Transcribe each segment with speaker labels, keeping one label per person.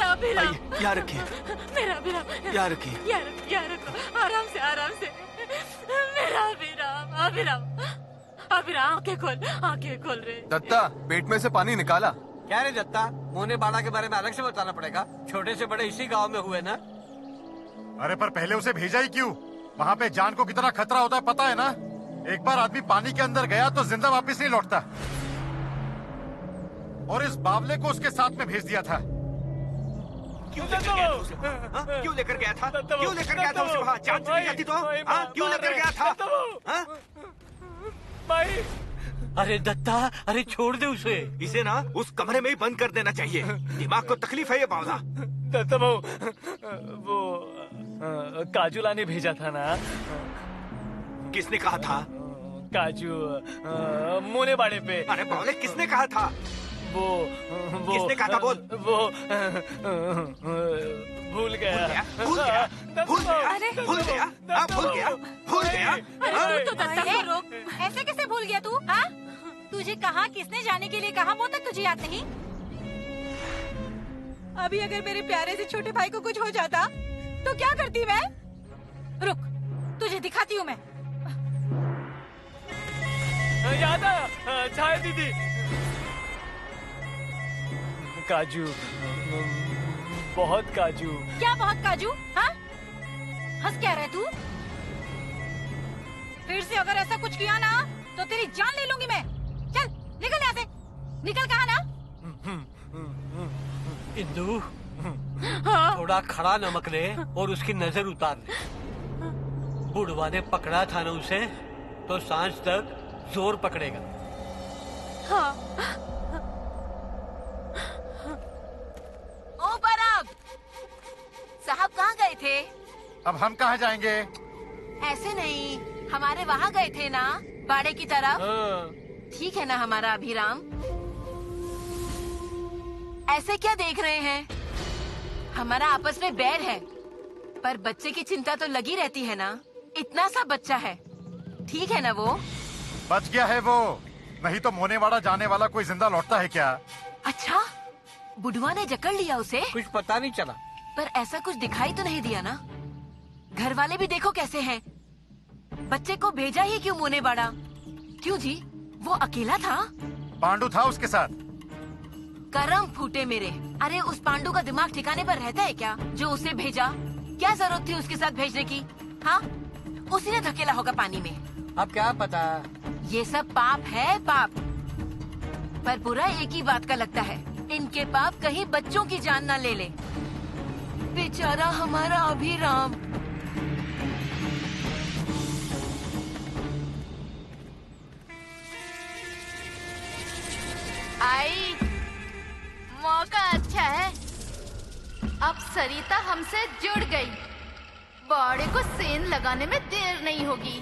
Speaker 1: अभिराम,
Speaker 2: यहाँ रखिए।
Speaker 1: मेरा अभिराम,
Speaker 2: यहाँ रखिए।
Speaker 1: यहाँ रखो, आराम से आराम से। मेरा अभिराम, अभिराम, अभिराम आंखें खोल रे।
Speaker 2: दत्ता, पेट में से पानी निकाला।
Speaker 3: क्या रे दत्ता, मोने बाड़ा के बारे में अलग से बताना पड़ेगा? छोटे से बड़े इसी गांव में हुए ना।
Speaker 4: अरे पर पहले उसे भेजा ही क्यों? वहाँ पे जान को कितना खतरा होता है पता है ना? एक बार आदमी पानी के अंदर गया तो जिंदा वापस नहीं लौटता। और इस बावले को उसके साथ में भेज दिया था।
Speaker 2: क्यों लेकर गया था उसे? हाँ? क्यों लेकर गया था? क्यों लेकर गया था उसे वहाँ? जान चली जाती तो? हाँ? क्यों लेकर गया था? हाँ?
Speaker 3: भाई, अरे दत्ता, अरे छोड़ दे उसे।
Speaker 2: इसे ना उस कमरे में ही बंद कर देना चाहिए। दिमाग को तकलीफ है ये बावला।
Speaker 5: दत्ता वो काजूला ने भेजा था ना।
Speaker 2: किसने कहा था?
Speaker 5: काजू मोने बाड़े पे।
Speaker 2: अरे बावले, किसने कहा था?
Speaker 5: वो
Speaker 2: किसने कहा था बोल?
Speaker 5: वो भूल गया।
Speaker 2: भूल गया? भूल गया?
Speaker 1: अरे
Speaker 2: भूल गया? हाँ, भूल गया? भूल गया?
Speaker 1: अरे तू तो दत्ता को रोक।
Speaker 6: ऐसे कैसे भूल गया तू? हाँ? तुझे कहा, किसने जाने के लिए कहा, वो तक तुझे याद नहीं? अभी अगर मेरे प्यारे से छोटे भाई को कुछ हो जाता तो क्या करती मैं? रुक, तुझे दिखाती हूँ मैं।
Speaker 5: याद आया, चाय दीदी। काजू, बहुत काजू।
Speaker 6: क्या बहुत काजू? हाँ? हंस क्या रहे तू? फिर से अगर ऐसा कुछ किया ना तो तेरी जान ले लूंगी मैं। चल निकल यहाँ से। निकल, कहा ना?
Speaker 3: इंदु,
Speaker 1: हाँ?
Speaker 3: थोड़ा खड़ा नमक ले और उसकी नजर उतार ले। बुढ़वा ने पकड़ा था ना उसे, तो सांझ तक जोर पकड़ेगा।
Speaker 1: हाँ।
Speaker 6: ओ बराब साहब, कहाँ गए थे?
Speaker 4: अब हम कहाँ जाएंगे?
Speaker 6: ऐसे नहीं, हमारे वहाँ गए थे ना, बाड़े की तरफ। ठीक है ना हमारा अभिराम? ऐसे क्या देख रहे हैं? हमारा आपस में बैर है, पर बच्चे की चिंता तो लगी रहती है ना। इतना सा बच्चा है, ठीक है ना? वो
Speaker 4: बच गया है वो, नहीं तो मोनेवाड़ा जाने वाला कोई जिंदा लौटता है क्या?
Speaker 6: अच्छा, बुढ़वा ने जकड़ लिया उसे?
Speaker 3: कुछ पता नहीं चला।
Speaker 6: पर ऐसा कुछ दिखाई तो नहीं दिया ना। घर वाले भी देखो कैसे हैं। बच्चे को भेजा ही क्यों मोने बाड़ा? क्यों जी, वो अकेला था?
Speaker 4: पांडु था उसके साथ।
Speaker 6: करम फूटे मेरे। अरे उस पांडु का दिमाग ठिकाने पर रहता है क्या, जो उसे भेजा? क्या जरूरत थी उसके साथ भेजने की? हाँ, उसी ने धकेला होगा पानी में।
Speaker 3: अब क्या पता।
Speaker 6: ये सब पाप है, पाप। पर बुरा एक ही बात का लगता है, इनके पाप कहीं बच्चों की जान ना ले ले। बेचारा हमारा अभिराम।
Speaker 7: आई, मौका अच्छा है। अब सरिता हमसे जुड़ गई, बाड़े को सेंध लगाने में देर नहीं होगी।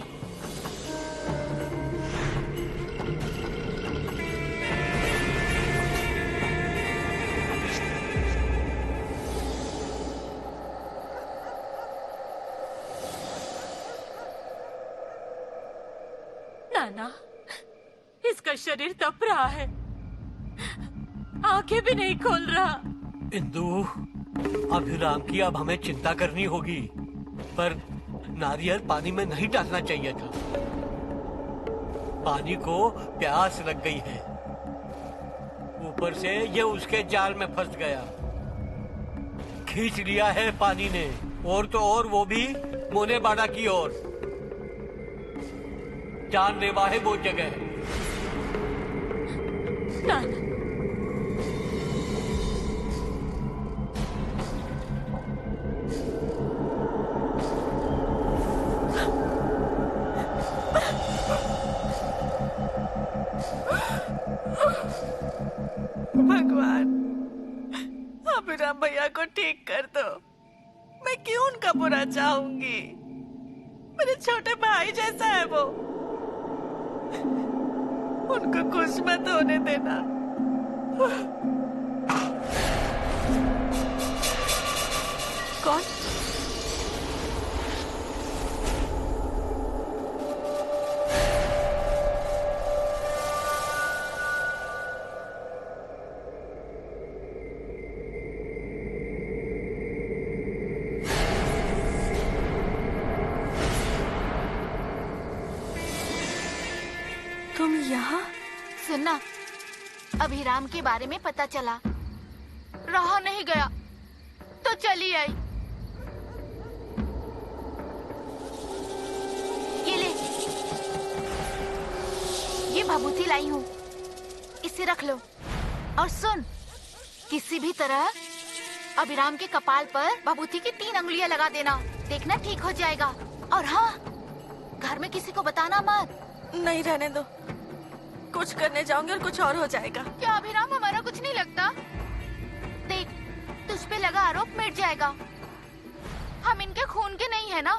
Speaker 1: नाना, इसका शरीर तप रहा है, आंखें भी नहीं खोल रहा।
Speaker 3: इंदु, अभिराम की अब हमें चिंता करनी होगी, पर नारियल पानी में नहीं डालना चाहिए था। पानी को प्यास लग गई है, ऊपर से ये उसके जाल में फंस गया, खींच लिया है पानी ने, और तो और वो भी मोने बाड़ा की ओर। जानलेवा है वो जगह।
Speaker 1: नाना,
Speaker 8: भगवान, अभिराम भैया को ठीक कर दो। मैं क्यों उनका बुरा चाहूंगी? मेरे छोटे भाई जैसा है वो। उनको कुछ मत होने देना।
Speaker 1: कौन?
Speaker 8: तुम यहाँ?
Speaker 7: सुनना, अभिराम के बारे में पता चला, रहा नहीं गया तो चली आई। ये ले, ये भभूति लाई हूँ, इसे रख लो। और सुन, किसी भी तरह अभिराम के कपाल पर भभूति की 3 अंगुलियां लगा देना, देखना ठीक हो जाएगा। और हाँ, घर में किसी को बताना मत।
Speaker 8: नहीं, रहने दो, कुछ करने जाऊंगी और कुछ और हो जाएगा।
Speaker 7: क्या अभिराम हमारा कुछ नहीं लगता? देख, तुझ पे लगा आरोप मिट जाएगा। हम इनके खून के नहीं है ना,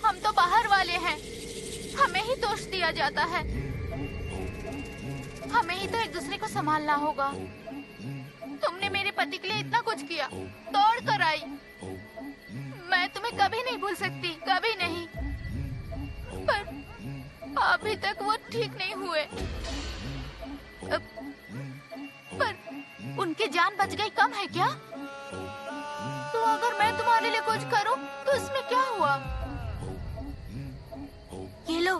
Speaker 7: हम तो बाहर वाले हैं, हमें ही दोष दिया जाता है। हमें ही तो एक दूसरे को संभालना होगा। तुमने मेरे पति के लिए इतना कुछ किया, दौड़ कर आई। मैं तुम्हें कभी नहीं भूल सकती, कभी नहीं। पर अभी तक वो ठीक नहीं हुए। पर उनकी जान बच गई कम है क्या? तो अगर मैं तुम्हारे लिए कुछ करूं तो इसमें क्या हुआ? ये लो,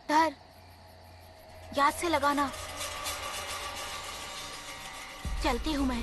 Speaker 7: धर, याद से लगाना। चलती हूँ मैं।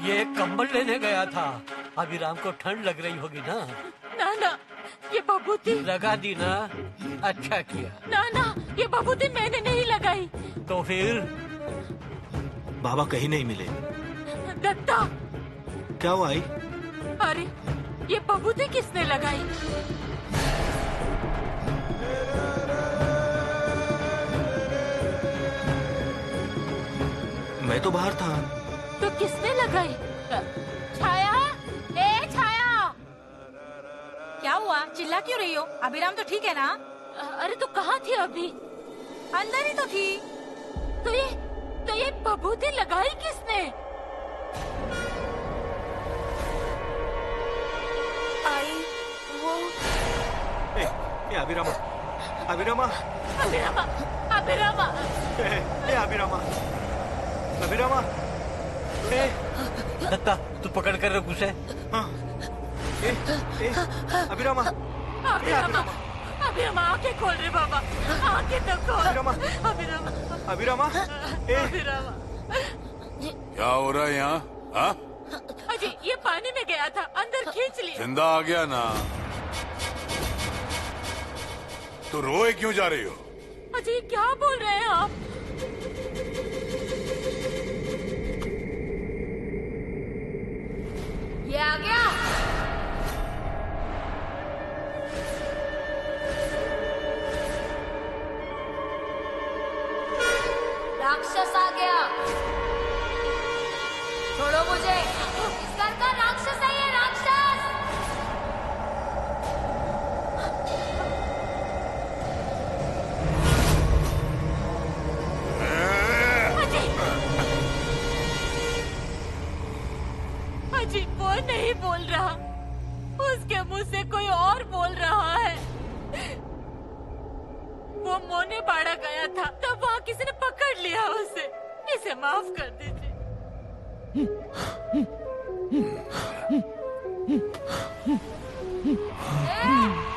Speaker 3: ये कंबल लेने गया था। अभिराम को ठंड लग रही होगी ना?
Speaker 1: नाना, ये भभूति
Speaker 3: लगा दी ना? अच्छा किया।
Speaker 1: नाना, ये भभूति मैंने नहीं लगाई।
Speaker 3: तो फिर?
Speaker 2: बाबा कहीं नहीं मिले।
Speaker 1: दत्ता,
Speaker 2: क्या हुआ आई?
Speaker 1: अरे, ये भभूति किसने लगाई?
Speaker 2: मैं तो बाहर था।
Speaker 1: तो किसने लगाई? छाया, ए छाया!
Speaker 9: क्या हुआ? चिल्ला क्यों रही हो? अभिराम तो ठीक है ना?
Speaker 1: अरे तू कहाँ थी अभी?
Speaker 9: अंदर ही तो थी।
Speaker 1: तो ये भभूति लगाई किसने?
Speaker 8: आई वो।
Speaker 2: ए अभिरामा, अभिरामा,
Speaker 1: अभिरामा, अभिरामा,
Speaker 2: ए अभिरामा, अभिरामा, ए
Speaker 3: दत्ता, तू पकड़ कर रख उसे।
Speaker 2: हाँ। ए अभिरामा,
Speaker 1: अभिरामा, अभिरामा, आंखें खोल रे बाबा, आंखें तो खोल।
Speaker 2: अभिरामा,
Speaker 1: अभिरामा,
Speaker 2: अभिरामा, ए
Speaker 1: अभिरामा।
Speaker 10: क्या हो रहा है यहाँ? हाँ?
Speaker 1: अजी, ये पानी में गया था, अंदर खींच लिया।
Speaker 10: जिंदा आ गया ना? तो रोए क्यों जा रही हो?
Speaker 1: अजी, क्या बोल रहे हैं आप?
Speaker 7: ये आ गया। राक्षस आ गया। छोड़ो मुझे, इस घर का राक्षस है ये, राक्षस।
Speaker 1: अजी, वो नहीं बोल रहा, उसके मुंह से कोई और बोल रहा है। वो मोने बाड़ा गया था, तब वहाँ किसी ने पकड़ लिया उसे। इसे माफ कर दीजिए।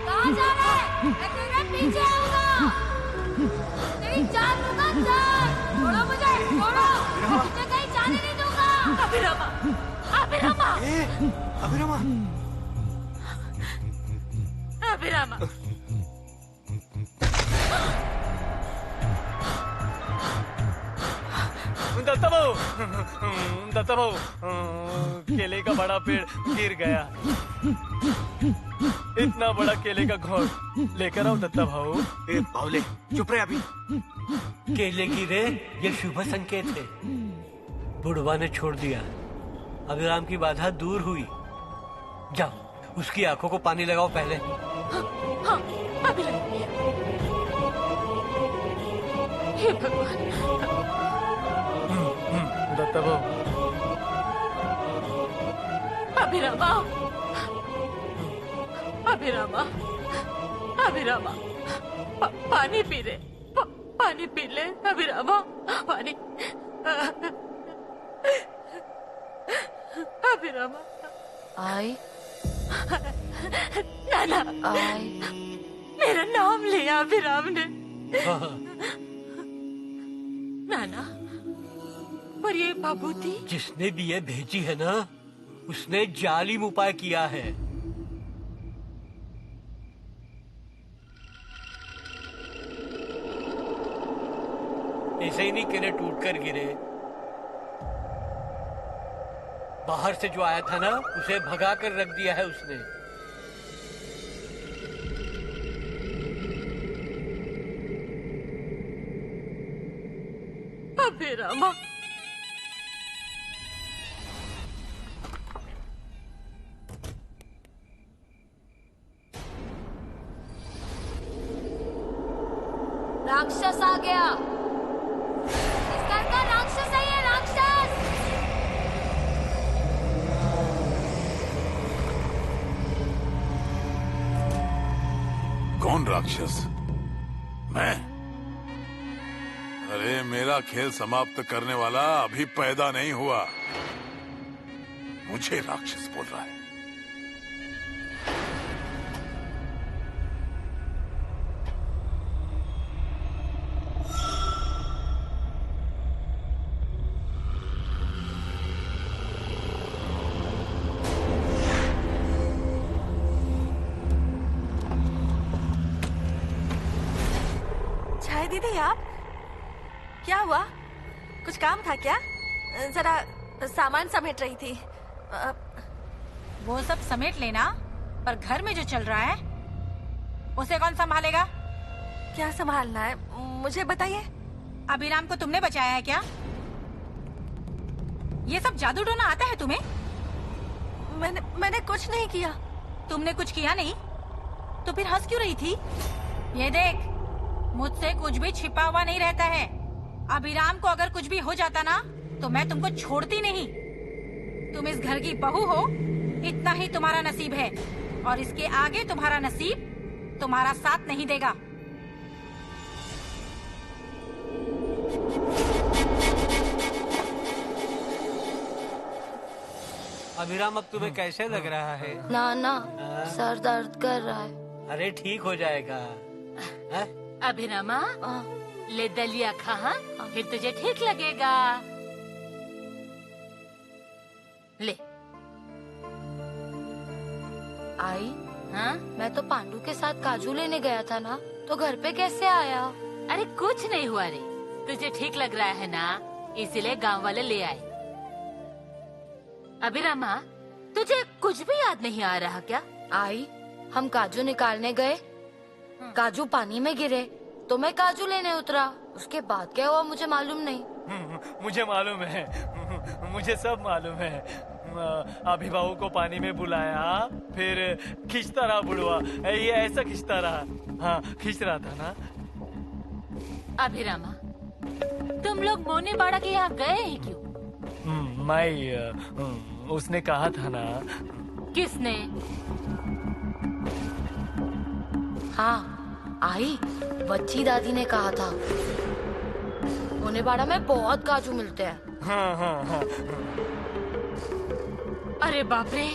Speaker 7: कहाँ जा रहा है? मैं तेरे पीछे आऊंगा। तेरी जान लूंगा जान। छोड़ो मुझे, छोड़ो। मुझे कहीं जाने नहीं दूंगा।
Speaker 1: अभिरामा, अभिरामा,
Speaker 2: अभिरामा,
Speaker 1: अभिरामा।
Speaker 5: दत्ता बाबू, केले का बड़ा पेड़ गिर गया। इतना बड़ा केले का घोड़ लेकर आओ दत्ता भाऊ।
Speaker 2: ए बावले, चुप रहे अभी।
Speaker 3: केले गिरे ये शुभ संकेत है। बुढ़वा ने छोड़ दिया, अभिराम की बाधा दूर हुई। जाओ उसकी आंखों को पानी लगाओ पहले।
Speaker 1: हाँ, अभिराम। हे भगवान।
Speaker 5: दत्ता बाबू,
Speaker 1: अभिरामा, अभिरामा, अभिरामा, पानी पी ले, पानी पी ले अभिरामा, पानी। अभिरामा।
Speaker 6: आई
Speaker 1: नाना,
Speaker 6: आई
Speaker 1: मेरा नाम लिया अभिराम ने। नाना, पर ये बाबूती
Speaker 3: जिसने भी ये भेजी है ना, उसने जालिम उपाय किया है। ऐसे ही नहीं केले टूट कर गिरे। बाहर से जो आया था ना, उसे भगा कर रख दिया है उसने।
Speaker 1: अभिरामा।
Speaker 7: राक्षस आ गया। इस घर का राक्षस है ये, राक्षस।
Speaker 10: कौन राक्षस? मैं? अरे मेरा खेल समाप्त करने वाला अभी पैदा नहीं हुआ, मुझे राक्षस बोल रहा है।
Speaker 8: चाय दीदी, आप क्या हुआ? कुछ काम था क्या? जरा सामान समेट रही थी।
Speaker 9: वो सब समेट लेना, पर घर में जो चल रहा है उसे कौन संभालेगा?
Speaker 8: क्या संभालना है, मुझे बताइए।
Speaker 9: अभिराम को तुमने बचाया है क्या? ये सब जादू टोना आता है तुम्हें?
Speaker 8: मैंने कुछ नहीं किया।
Speaker 9: तुमने कुछ किया नहीं तो फिर हंस क्यों रही थी? ये देख, मुझसे कुछ भी छिपा हुआ नहीं रहता है। अभिराम को अगर कुछ भी हो जाता ना, तो मैं तुमको छोड़ती नहीं। तुम इस घर की बहू हो, इतना ही तुम्हारा नसीब है, और इसके आगे तुम्हारा नसीब तुम्हारा साथ नहीं देगा।
Speaker 3: अभिराम, अब तुम्हें कैसे लग रहा है?
Speaker 7: नाना, सर दर्द कर रहा है।
Speaker 3: अरे ठीक हो जाएगा। है?
Speaker 1: अभिरामा, ले दलिया खा, हाँ? फिर तुझे ठीक लगेगा। ले।
Speaker 7: आई,
Speaker 1: हाँ?
Speaker 7: मैं तो पांडु के साथ काजू लेने गया था ना, तो घर पे कैसे आया?
Speaker 1: अरे कुछ नहीं हुआ रे, तुझे ठीक लग रहा है ना, इसीलिए गांव वाले ले आए। अभिरामा, तुझे कुछ भी याद नहीं आ रहा क्या?
Speaker 7: आई, हम काजू निकालने गए, काजू पानी में गिरे, तो मैं काजू लेने उतरा। उसके बाद क्या हुआ मुझे मालूम नहीं।
Speaker 5: मुझे मालूम है, मुझे सब मालूम है। अभिभावक को पानी में बुलाया, फिर खींचता रहा बुढ़वा, ये ऐसा खींचता रहा। हाँ, खींच रहा था ना।
Speaker 1: अभिरामा, तुम लोग मोने बाड़ा के यहाँ गए हैं क्यों?
Speaker 5: उसने कहा था ना।
Speaker 1: किसने?
Speaker 7: हाँ, आई बच्ची दादी ने कहा था मुनेबाड़ा में बहुत काजू मिलते हैं।
Speaker 5: हाँ हाँ हाँ।
Speaker 1: अरे बाप रे,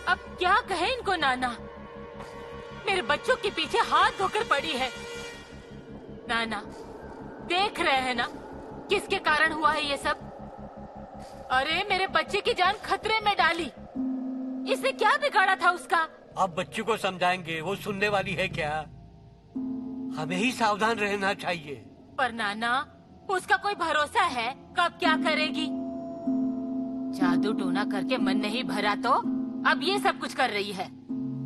Speaker 1: अब क्या कहे इनको नाना। मेरे बच्चों के पीछे हाथ धोकर पड़ी है। नाना देख रहे हैं ना किसके कारण हुआ है ये सब। अरे मेरे बच्चे की जान खतरे में डाली। इसने क्या बिगाड़ा था उसका?
Speaker 3: अब बच्ची को समझाएंगे, वो सुनने वाली है क्या? हमें ही सावधान रहना चाहिए।
Speaker 1: पर नाना उसका कोई भरोसा है कब क्या करेगी? जादू टोना करके मन नहीं भरा तो अब ये सब कुछ कर रही है।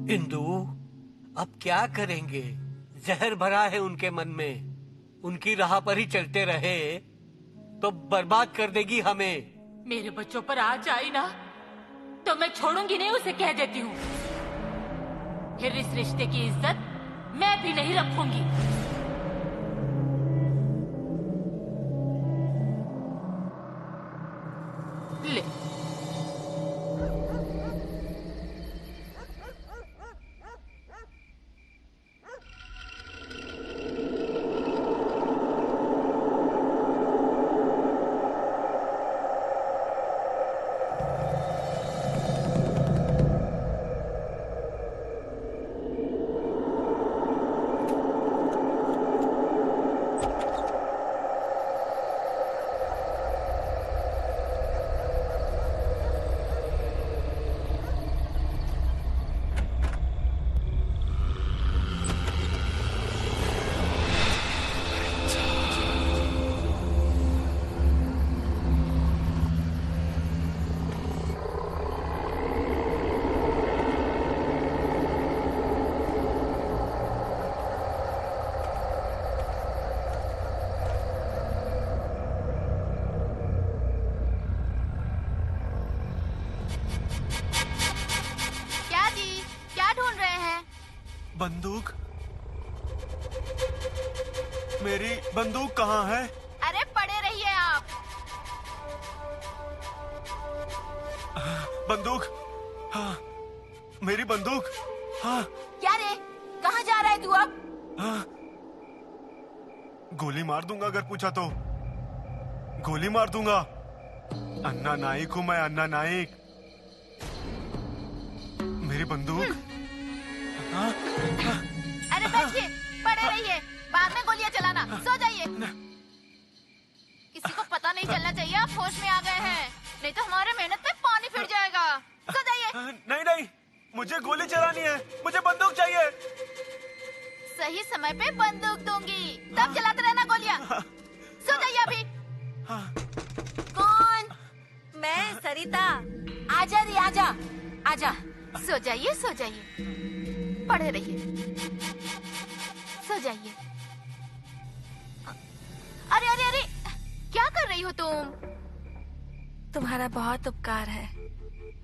Speaker 3: इंदु अब क्या करेंगे? जहर भरा है उनके मन में। उनकी राह पर ही चलते रहे तो बर्बाद कर देगी हमें।
Speaker 1: मेरे बच्चों पर आ जाए ना तो मैं छोड़ूंगी नहीं, उसे कह देती हूँ। फिर इस रिश्ते की इज्जत मैं भी नहीं रखूंगी। ले
Speaker 2: बंदूक? मेरी बंदूक कहाँ है?
Speaker 7: अरे पड़े रहिए आप।
Speaker 2: बंदूक? हाँ, मेरी बंदूक। हाँ।
Speaker 6: क्या रे, कहाँ जा रहा है तू अब?
Speaker 2: हाँ, गोली मार दूंगा अगर पूछा तो। गोली मार दूंगा। अन्ना नाइक हूँ मैं, अन्ना नाइक। मेरी बंदूक। हाँ?
Speaker 7: अरे बैठिए, पड़े रहिए, बाद में गोलियां चलाना। सो जाइए। किसी को पता नहीं चलना चाहिए आप होश में आ गए हैं, नहीं तो हमारे मेहनत पे पानी फिर जाएगा। सो जाइए।
Speaker 2: नहीं नहीं, मुझे गोली चलानी है, मुझे बंदूक चाहिए।
Speaker 7: सही समय पे बंदूक दूंगी, तब चलाते रहना गोलियां। सो जाइए अभी।
Speaker 6: कौन?
Speaker 8: मैं सरिता।
Speaker 6: आजा रे, आजा आजा।
Speaker 7: सो जाइए, सो जाइए, पड़े रहिए, सो जाइए। अरे अरे अरे, क्या कर रही हो तुम?
Speaker 8: तुम्हारा बहुत उपकार है।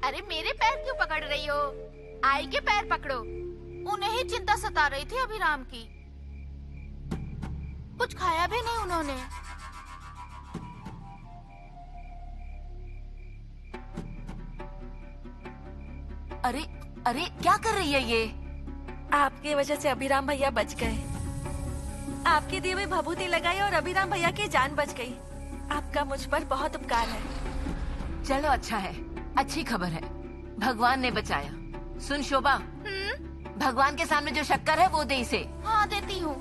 Speaker 7: अरे मेरे पैर क्यों पकड़ रही हो? आई के पैर पकड़ो। उन्हें ही चिंता सता रही थी अभिराम की। कुछ खाया भी नहीं उन्होंने।
Speaker 6: अरे अरे, क्या कर रही है ये?
Speaker 8: आपकी वजह से अभिराम भैया बच गए। आपकी दी हुई भभूति लगाई और अभिराम भैया की जान बच गई। आपका मुझ पर बहुत उपकार है।
Speaker 6: चलो अच्छा है, अच्छी खबर है, भगवान ने बचाया। सुन शोभा, भगवान के सामने जो शक्कर है वो दे इसे।
Speaker 7: हाँ देती हूँ।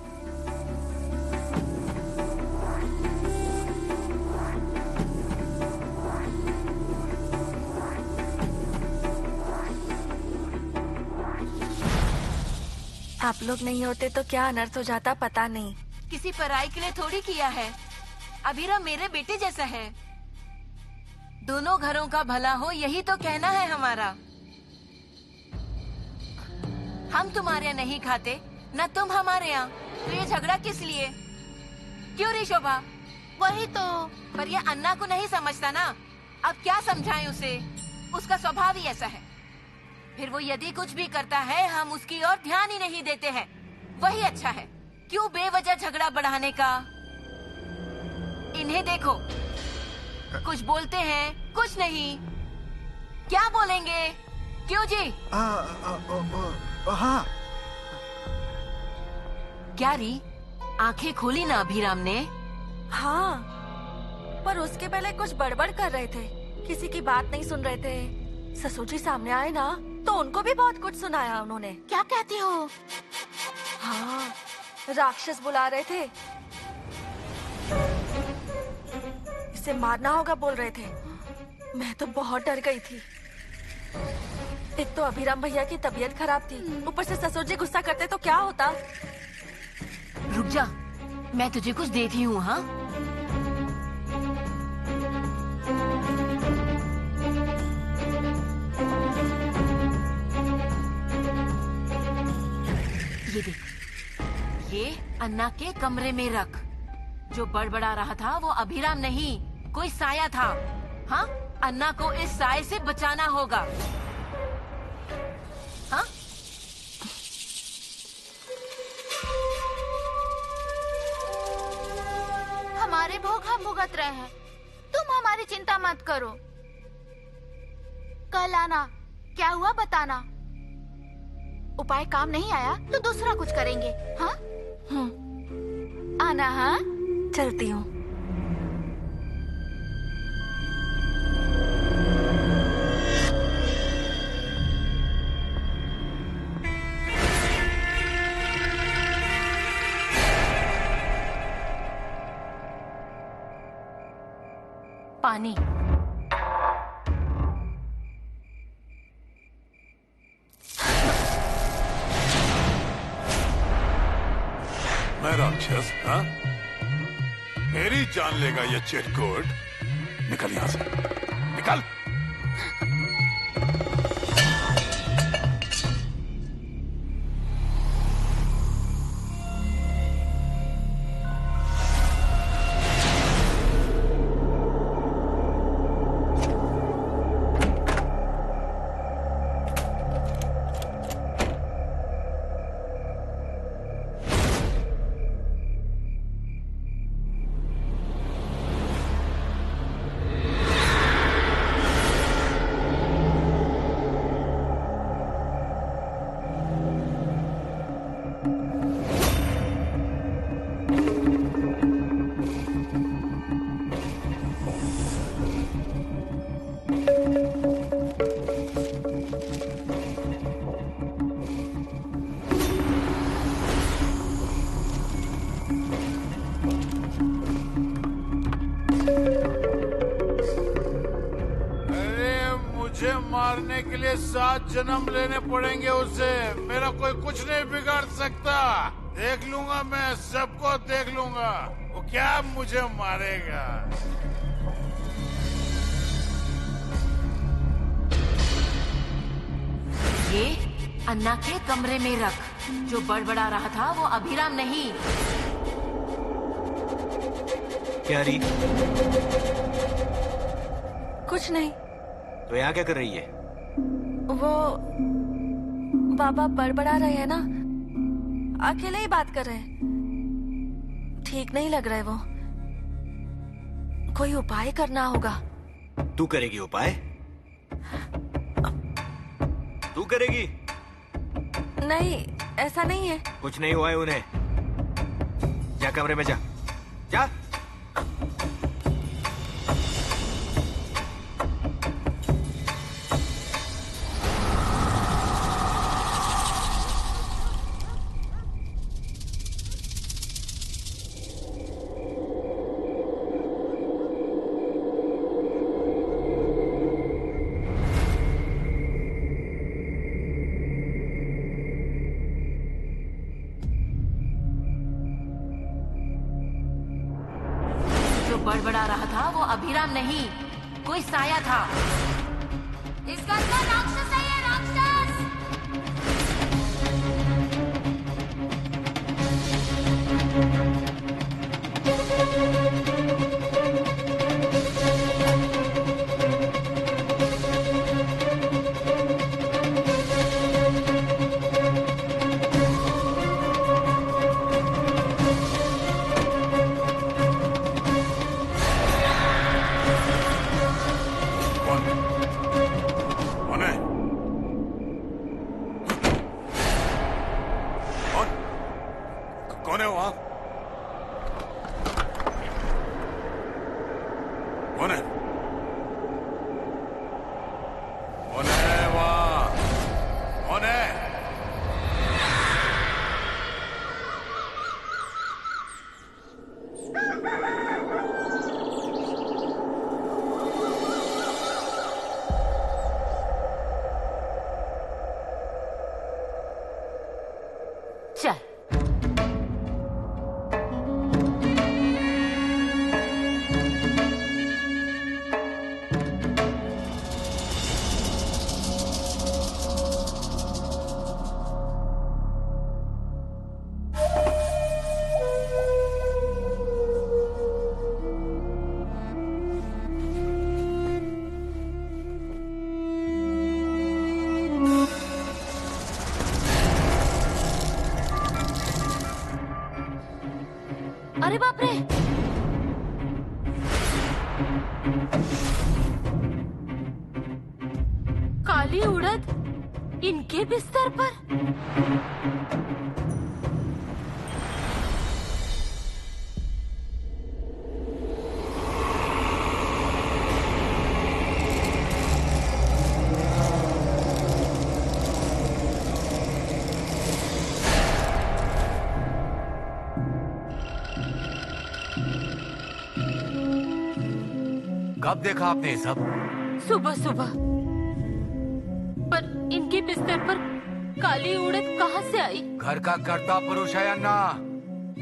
Speaker 8: आप लोग नहीं होते तो क्या अनर्थ हो जाता पता नहीं।
Speaker 6: किसी पराई के लिए थोड़ी किया है। अभिराम मेरे बेटे जैसा है। दोनों घरों का भला हो, यही तो कहना है हमारा। हम तुम्हारे यहाँ नहीं खाते, न तुम हमारे यहाँ, तो ये झगड़ा किस लिए? क्यों रे शोभा?
Speaker 7: वही तो।
Speaker 6: पर ये अन्ना को नहीं समझता ना। अब क्या समझाएं उसे? उसका स्वभाव ही ऐसा है। फिर वो यदि कुछ भी करता है हम उसकी ओर ध्यान ही नहीं देते हैं। वही अच्छा है। क्यों बेवजह झगड़ा बढ़ाने का? इन्हें देखो, कुछ बोलते हैं, कुछ नहीं। क्या बोलेंगे? क्यों जी?
Speaker 4: हाँ,
Speaker 6: क्या री, आंखें खोली ना अभिराम ने?
Speaker 8: हाँ, पर उसके पहले कुछ बड़बड़ कर रहे थे, किसी की बात नहीं सुन रहे थे। ससुर जी सामने आए ना तो उनको भी बहुत कुछ सुनाया उन्होंने।
Speaker 7: क्या कहती हो?
Speaker 8: हाँ, राक्षस बुला रहे थे, इसे मारना होगा बोल रहे थे। मैं तो बहुत डर गई थी। एक तो अभिराम भैया की तबीयत खराब थी, ऊपर से ससुर जी गुस्सा करते तो क्या होता।
Speaker 6: रुक जा, मैं तुझे कुछ देती हूँ। हाँ, ये देख, ये अन्ना के कमरे में रख। जो बड़बड़ा रहा था वो अभिराम नहीं, कोई साया था। हाँ, अन्ना को इस साये से बचाना होगा। हाँ,
Speaker 7: हमारे भोग हम भुगत रहे हैं, तुम हमारी चिंता मत करो। कल आना, क्या हुआ बताना। उपाय काम नहीं आया तो दूसरा कुछ करेंगे। हाँ, आना। हाँ,
Speaker 8: चलती हूँ।
Speaker 1: पानी।
Speaker 10: मैं राक्षस? हाँ, मेरी जान लेगा ये चिरकुट। निकल यहां से, निकल। मुझे मारने के लिए 7 जन्म लेने पड़ेंगे उसे। मेरा कोई कुछ नहीं बिगाड़ सकता। देख लूंगा, मैं सबको देख लूंगा। वो क्या मुझे मारेगा?
Speaker 6: ये अन्ना के कमरे में रख। जो बड़बड़ा रहा था वो अभिराम नहीं।
Speaker 2: क्या री?
Speaker 8: कुछ नहीं।
Speaker 2: तो यहाँ क्या कर रही है?
Speaker 8: वो बाबा बड़बड़ा रहे हैं ना, अकेले ही बात कर रहे हैं। ठीक नहीं लग रहा है वो। कोई उपाय करना होगा।
Speaker 2: तू करेगी उपाय? तू करेगी?
Speaker 8: नहीं, ऐसा नहीं है।
Speaker 2: कुछ नहीं हुआ है उन्हें। जा कमरे में जा, जा।
Speaker 6: बड़बड़ा रहा था वो अभिराम नहीं, कोई साया था। इसका अंदर राक्षस है, ये राक्षस।
Speaker 10: कौन?
Speaker 1: अरे बाप रे! काली उड़द इनके बिस्तर पर।
Speaker 3: कब देखा आपने ये सब?
Speaker 1: सुबह सुबह। पर इनके बिस्तर पर काली उड़द कहाँ से आई?
Speaker 3: घर का कर्ता पुरुष है अन्ना,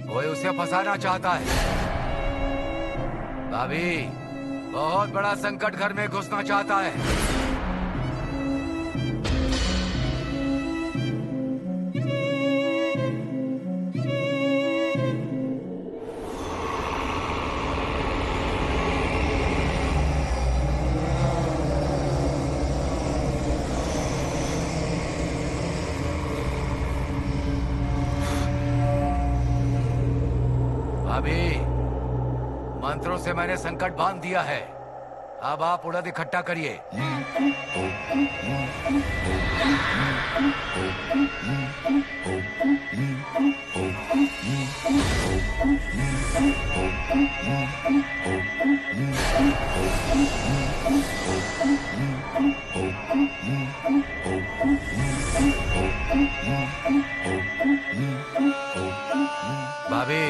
Speaker 3: कोई उसे फंसाना चाहता है। भाभी, बहुत बड़ा संकट घर में घुसना चाहता है। भाभी, मंत्रों से मैंने संकट बांध दिया है। अब आप उड़द इकट्ठा करिए। भाभी,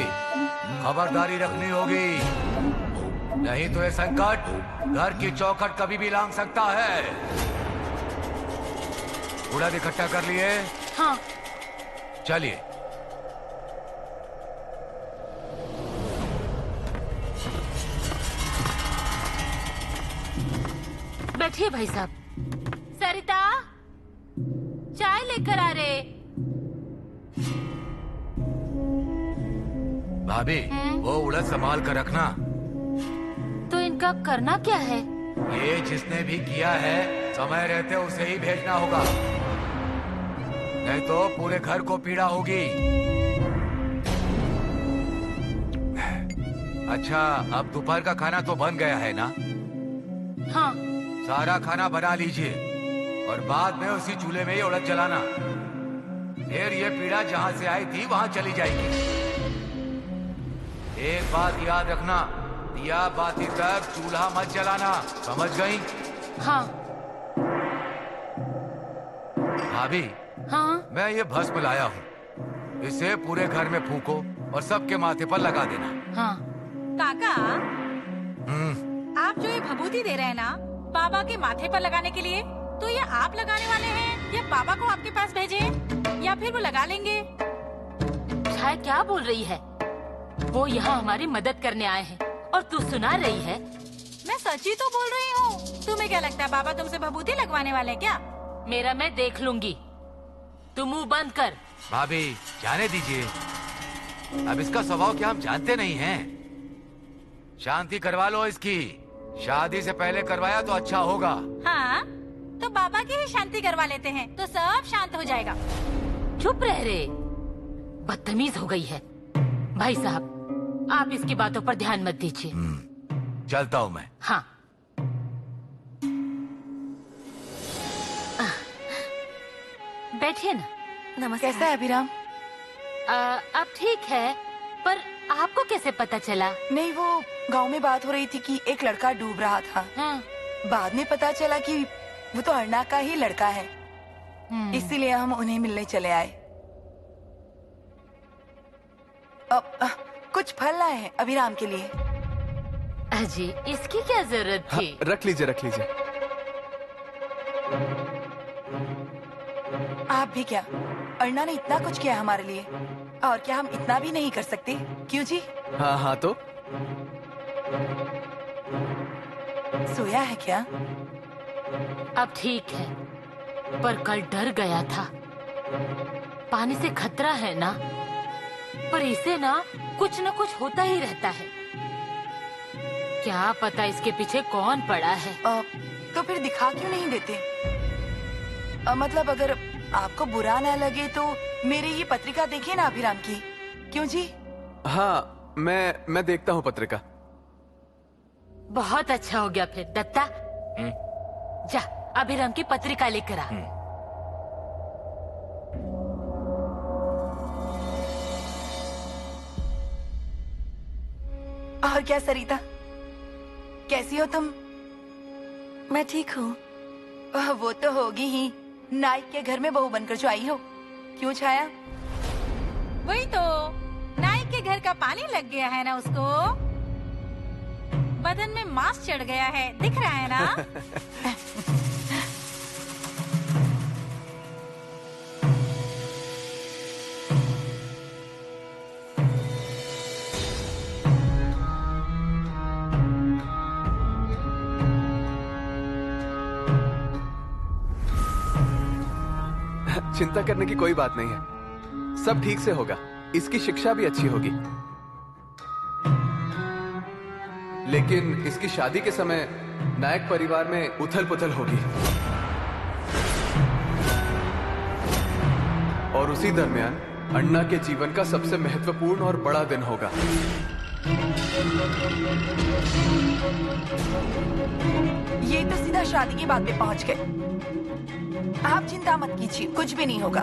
Speaker 3: खबरदारी रखनी होगी, नहीं तो ये संकट घर की चौखट कभी भी लांघ सकता है। उड़द इकट्ठा कर लिए?
Speaker 1: हाँ।
Speaker 3: चलिए।
Speaker 1: बैठिए भाई साहब। सरिता, चाय लेकर आ रहे।
Speaker 3: भाभी, वो उड़द संभाल कर रखना।
Speaker 1: तो इनका करना क्या है?
Speaker 3: ये जिसने भी किया है, समय रहते उसे ही भेजना होगा, नहीं तो पूरे घर को पीड़ा होगी। अच्छा, अब दोपहर का खाना तो बन गया है ना?
Speaker 1: हाँ।
Speaker 3: सारा खाना बना लीजिए और बाद में उसी चूल्हे में ही उड़द जलाना। फिर ये पीड़ा जहाँ से आई थी वहाँ चली जाएगी। एक बात याद रखना, दिया बाती तक चूल्हा मत जलाना, समझ गई?
Speaker 1: हाँ।
Speaker 3: भाभी,
Speaker 1: हाँ?
Speaker 3: मैं ये भस्म लाया हूँ, इसे पूरे घर में फूको और सबके माथे पर लगा देना।
Speaker 1: हाँ।
Speaker 9: काका, आप जो ये भभूति दे रहे हैं ना बाबा के माथे पर लगाने के लिए, तो ये आप लगाने वाले हैं या बाबा को आपके पास भेजे, या फिर वो लगा लेंगे?
Speaker 1: छाया क्या बोल रही है? वो यहाँ हमारी मदद करने आए हैं और तू सुना रही है?
Speaker 9: मैं सच ही तो बोल रही हूँ। तुम्हें क्या लगता है बाबा तुमसे भभूति लगवाने वाले हैं क्या?
Speaker 1: मेरा मैं देख लूंगी, तू मुंह बंद कर।
Speaker 3: भाभी, जाने दीजिए, अब इसका स्वभाव क्या हम जानते नहीं हैं। शांति करवा लो इसकी, शादी से पहले करवाया तो अच्छा होगा।
Speaker 9: हाँ, तो बाबा की ही शांति करवा लेते हैं तो सब शांत हो जाएगा।
Speaker 1: चुप रह रे, बदतमीज हो गई है। भाई साहब, आप इसकी बातों पर ध्यान मत दीजिए।
Speaker 3: चलता हूँ मैं।
Speaker 1: हाँ। बैठिए ना।
Speaker 8: नमस्कार। कैसा है अभिराम?
Speaker 1: अब ठीक है, पर आपको कैसे पता चला?
Speaker 11: नहीं, वो गांव में बात हो रही थी कि एक लड़का डूब रहा था।
Speaker 1: हाँ।
Speaker 11: बाद में पता चला कि वो तो अर्णा का ही लड़का है, इसीलिए हम उन्हें मिलने चले आए। कुछ फल लाए हैं अभिराम के लिए।
Speaker 1: अजी, इसकी क्या जरूरत थी?
Speaker 12: हाँ, रख लीजिए रख लीजिए।
Speaker 11: आप भी क्या, अर्णा ने इतना कुछ किया हमारे लिए, और क्या हम इतना भी नहीं कर सकते? क्यों जी?
Speaker 12: हाँ हाँ, तो
Speaker 11: सोया है क्या?
Speaker 1: अब ठीक है, पर कल डर गया था। पानी से खतरा है ना, पर इसे ना कुछ होता ही रहता है। क्या पता इसके पीछे कौन पड़ा है।
Speaker 11: तो फिर दिखा क्यों नहीं देते? मतलब अगर आपको बुरा ना लगे तो मेरी ये पत्रिका देखिए ना अभिराम की। क्यों जी?
Speaker 12: हाँ, मैं देखता हूँ पत्रिका।
Speaker 1: बहुत अच्छा हो गया फिर दत्ता। जा अभिराम की पत्रिका लेकर आ।
Speaker 11: और क्या सरिता, कैसी हो तुम?
Speaker 8: मैं ठीक हूँ।
Speaker 11: वो तो होगी ही, नाइक के घर में बहू बनकर जो आई हो। क्यों छाया?
Speaker 9: वही तो, नाइक के घर का पानी लग गया है ना उसको, बदन में मांस चढ़ गया है, दिख रहा है ना?
Speaker 12: चिंता करने की कोई बात नहीं है, सब ठीक से होगा। इसकी शिक्षा भी अच्छी होगी, लेकिन इसकी शादी के समय नायक परिवार में उथल पुथल होगी, और उसी दरमियान अन्ना के जीवन का सबसे महत्वपूर्ण और बड़ा दिन होगा।
Speaker 11: ये तो सीधा शादी की बात पे पहुंच गए। आप चिंता मत कीजिए, कुछ भी नहीं होगा।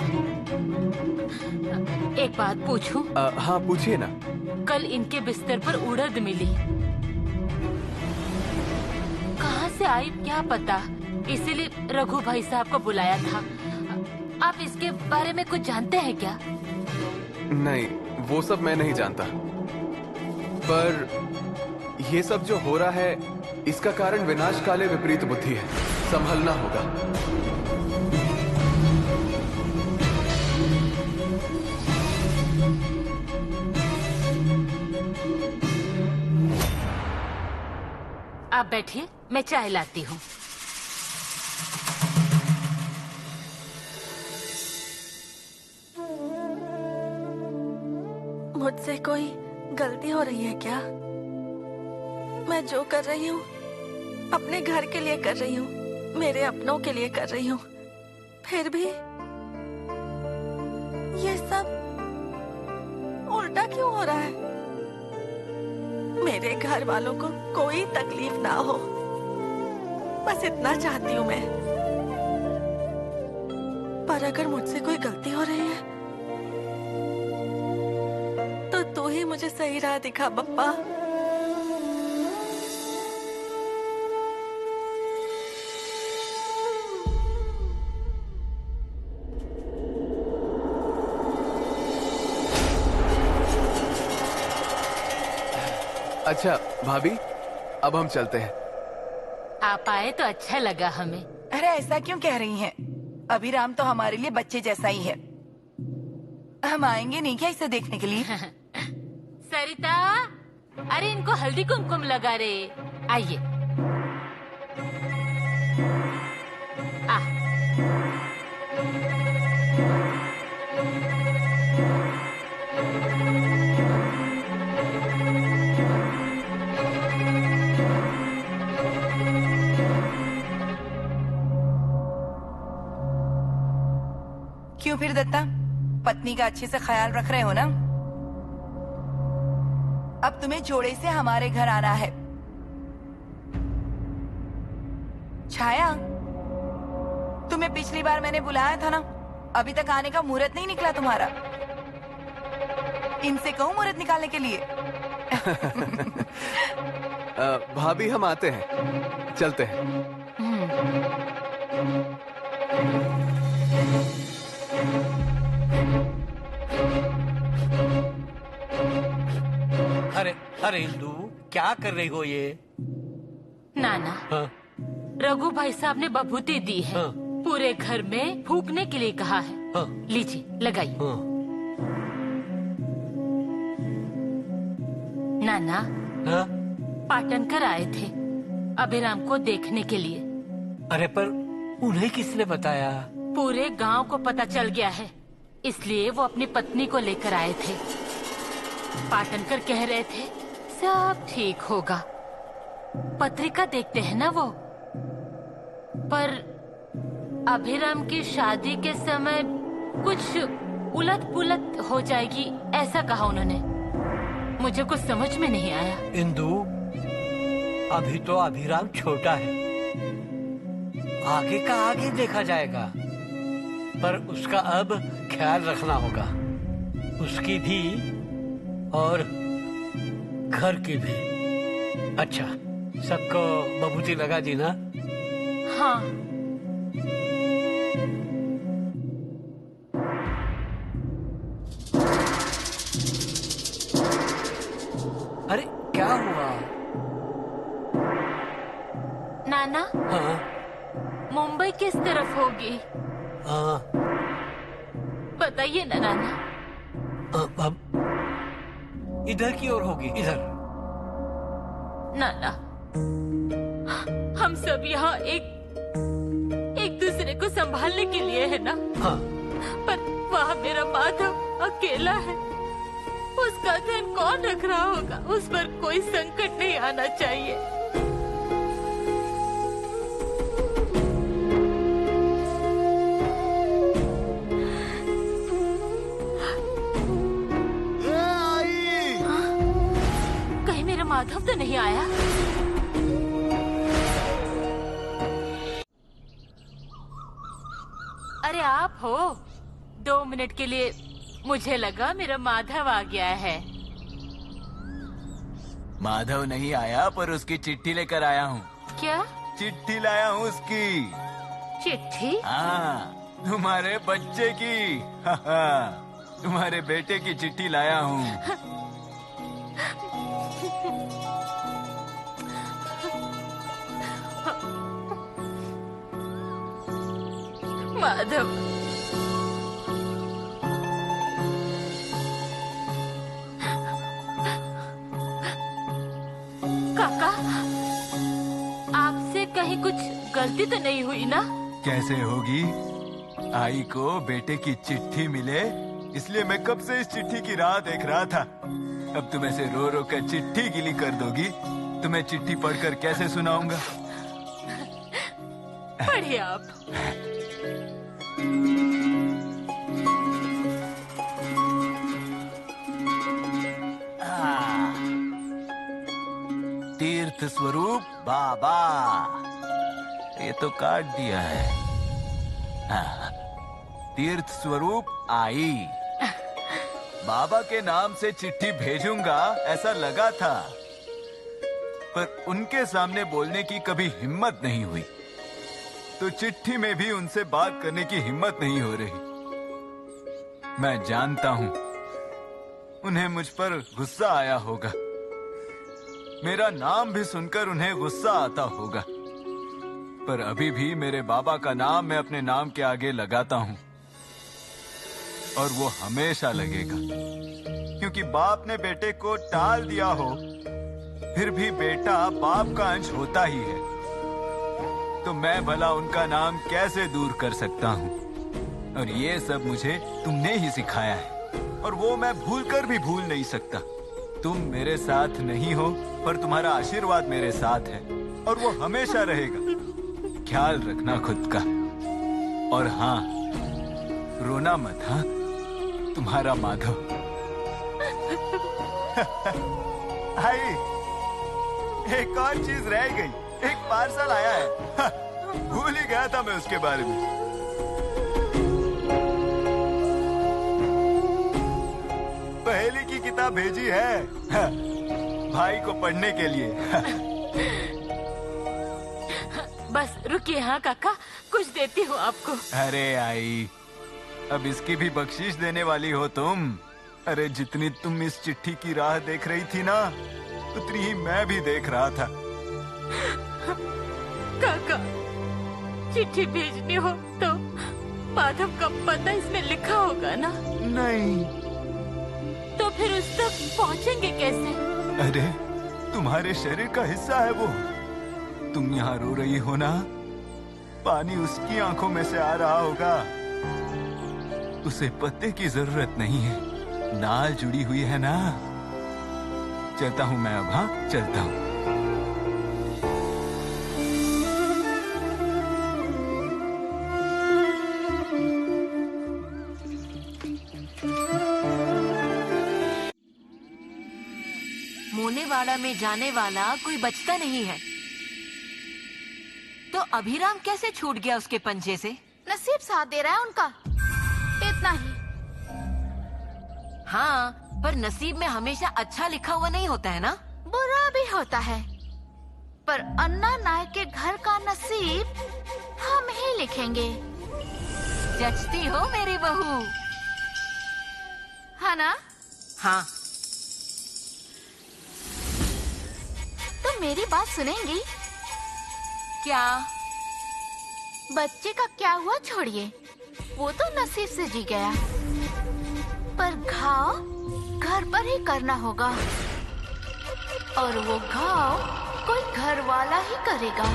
Speaker 1: एक बात पूछूं?
Speaker 12: हाँ पूछिए ना।
Speaker 1: कल इनके बिस्तर पर उड़द मिली, कहाँ से आई क्या पता, इसीलिए रघु भाई साहब को बुलाया था। आप इसके बारे में कुछ जानते हैं क्या?
Speaker 12: नहीं, वो सब मैं नहीं जानता, पर ये सब जो हो रहा है इसका कारण विनाशकाले विपरीत बुद्धि है, संभलना होगा।
Speaker 1: आप बैठिए, मैं चाय लाती हूँ।
Speaker 8: मुझसे कोई गलती हो रही है क्या? मैं जो कर रही हूँ अपने घर के लिए कर रही हूँ, मेरे अपनों के लिए कर रही हूँ, फिर भी ये सब उल्टा क्यों हो रहा है? मेरे घर वालों को कोई तकलीफ ना हो, बस इतना चाहती हूँ मैं। पर अगर मुझसे कोई गलती हो रही है तो तू ही मुझे सही राह दिखा बप्पा।
Speaker 12: अच्छा भाभी, अब हम चलते हैं।
Speaker 1: आप आए तो अच्छा लगा हमें।
Speaker 11: अरे ऐसा क्यों कह रही हैं? अभिराम तो हमारे लिए बच्चे जैसा ही है। हम आएंगे नहीं क्या इसे देखने के लिए?
Speaker 1: सरिता, अरे इनको हल्दी कुमकुम लगा रे। आइए।
Speaker 11: क्यों फिर दत्ता, पत्नी का अच्छे से ख्याल रख रहे हो ना? अब तुम्हें जोड़े से हमारे घर आना है। छाया, तुम्हें पिछली बार मैंने बुलाया था ना, अभी तक आने का मुहूर्त नहीं निकला तुम्हारा। इनसे कहूं मुहूर्त निकालने के लिए?
Speaker 12: भाभी हम आते हैं, चलते हैं।
Speaker 3: अरे इंदु, क्या कर रही हो ये?
Speaker 1: नाना,
Speaker 3: हाँ?
Speaker 1: रघु भाई साहब ने बभूति दी है।
Speaker 3: हाँ?
Speaker 1: पूरे घर में फूकने के लिए कहा है।
Speaker 3: हाँ?
Speaker 1: लीजिए, लगाइए।
Speaker 3: हाँ?
Speaker 1: नाना,
Speaker 3: हाँ?
Speaker 1: पाटनकर आए थे अभिराम को देखने के लिए।
Speaker 3: अरे पर उन्हें किसने बताया?
Speaker 1: पूरे गांव को पता चल गया है, इसलिए वो अपनी पत्नी को लेकर आए थे। पाटनकर कह रहे थे सब ठीक होगा। पत्रिका देखते हैं ना वो, पर अभिराम की शादी के समय कुछ उलट पुलट हो जाएगी, ऐसा कहा उन्होंने। मुझे कुछ समझ में नहीं आया।
Speaker 3: इंदु, अभी तो अभिराम छोटा है, आगे का आगे देखा जाएगा, पर उसका अब ख्याल रखना होगा, उसकी भी और घर की भी। अच्छा, सबको बबूती लगा दी ना?
Speaker 1: हाँ।
Speaker 3: अरे क्या हुआ?
Speaker 1: नाना,
Speaker 3: हाँ
Speaker 1: मुंबई किस तरफ होगी?
Speaker 3: हाँ,
Speaker 1: बताइए ना नाना।
Speaker 3: अब इधर की ओर होगी, इधर।
Speaker 1: नाना, हम सब यहाँ एक दूसरे को संभालने के लिए है ना?
Speaker 3: हाँ।
Speaker 1: पर वहाँ मेरा माधव अकेला है, उसका ध्यान कौन रख रहा होगा? उस पर कोई संकट नहीं आना चाहिए। कहीं मेरा माधव तो नहीं आया? अरे आप हो? 2 मिनट के लिए मुझे लगा मेरा माधव आ गया है।
Speaker 13: माधव नहीं आया, पर उसकी चिट्ठी लेकर आया हूँ।
Speaker 1: क्या
Speaker 13: चिट्ठी लाया हूँ उसकी।
Speaker 1: चिट्ठी?
Speaker 13: हाँ, तुम्हारे बच्चे की। तुम्हारे बेटे की चिट्ठी लाया हूँ।
Speaker 1: माधव, काका, आपसे कहीं कुछ गलती तो नहीं हुई ना?
Speaker 13: कैसे होगी? आई को बेटे की चिट्ठी मिले, इसलिए मैं कब से इस चिट्ठी की राह देख रहा था। अब तुम ऐसे रो रो कर चिट्ठी गिली कर दोगी, तुम्हें चिट्ठी पढ़कर कैसे सुनाऊंगा?
Speaker 1: पढ़िए आप।
Speaker 13: तीर्थ स्वरूप बाबा, ये तो काट दिया है। तीर्थ स्वरूप आई, बाबा के नाम से चिट्ठी भेजूंगा ऐसा लगा था, पर उनके सामने बोलने की कभी हिम्मत नहीं हुई, तो चिट्ठी में भी उनसे बात करने की हिम्मत नहीं हो रही। मैं जानता हूं उन्हें मुझ पर गुस्सा आया होगा, मेरा नाम भी सुनकर उन्हें गुस्सा आता होगा, पर अभी भी मेरे बाबा का नाम मैं अपने नाम के आगे लगाता हूं, और वो हमेशा लगेगा, क्योंकि बाप ने बेटे को टाल दिया हो, फिर भी बेटा बाप का अंश होता ही है, तो मैं भला उनका नाम कैसे दूर कर सकता हूं? और ये सब मुझे तुमने ही सिखाया है, और वो मैं भूलकर भी भूल नहीं सकता। तुम मेरे साथ नहीं हो, पर तुम्हारा आशीर्वाद मेरे साथ है, और वो हमेशा रहेगा। ख्याल रखना खुद का, और हाँ, रोना मत। हाँ, तुम्हारा माधव। आई, एक और चीज रह गई, एक पार्सल आया है। भूल ही गया था मैं उसके बारे में। पहेली की किताब भेजी है भाई को पढ़ने के लिए।
Speaker 1: बस रुकिए। हाँ काका, कुछ देती हूँ आपको।
Speaker 13: अरे आई, अब इसकी भी बख्शीश देने वाली हो तुम? अरे जितनी तुम इस चिट्ठी की राह देख रही थी ना, उतनी ही मैं भी देख रहा था।
Speaker 1: काका, चिट्ठी भेजनी हो तो माधव का पता इसमें लिखा होगा ना?
Speaker 13: नहीं।
Speaker 1: तो फिर उस तक पहुँचेंगे कैसे?
Speaker 13: अरे तुम्हारे शरीर का हिस्सा है वो। तुम यहाँ रो रही हो ना, पानी उसकी आंखों में से आ रहा होगा। उसे पत्ते की जरूरत नहीं है, नाल जुड़ी हुई है ना। चलता हूँ मैं अब। हाँ, चलता हूँ।
Speaker 6: आने वाला में जाने वाला कोई बचता नहीं है। तो अभिराम कैसे छूट गया उसके पंजे से?
Speaker 7: नसीब साथ दे रहा है उनका, इतना ही।
Speaker 6: हाँ, पर नसीब में हमेशा अच्छा लिखा हुआ नहीं होता है ना?
Speaker 7: बुरा भी होता है, पर अन्ना नायक के घर का नसीब हम ही लिखेंगे।
Speaker 6: जचती हो मेरी बहू।
Speaker 7: है ना?
Speaker 6: हाँ।
Speaker 7: तुम मेरी बात सुनेंगी?
Speaker 6: क्या?
Speaker 7: बच्चे का क्या हुआ छोड़िए, वो तो नसीब से जी गया, पर घाव घर पर ही करना होगा, और वो घाव कोई घर वाला ही करेगा।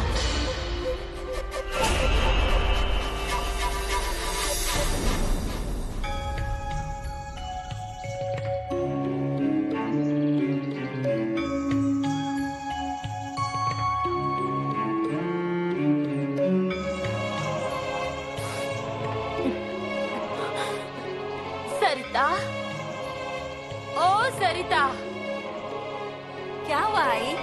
Speaker 1: सरिता, ओ सरिता,
Speaker 8: क्या हुआ आई?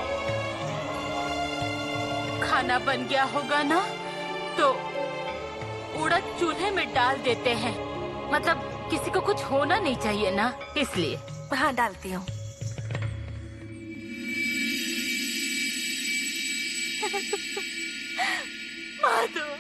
Speaker 1: खाना बन गया होगा ना? तो उड़द चूल्हे में डाल देते हैं, मतलब किसी को कुछ होना नहीं चाहिए ना, इसलिए।
Speaker 8: हाँ, डालती हूँ।
Speaker 1: माधव,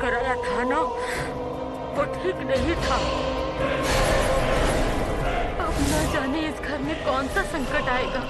Speaker 1: कराया था ना, वो ठीक नहीं था। अब न जाने इस घर में कौन सा संकट आएगा।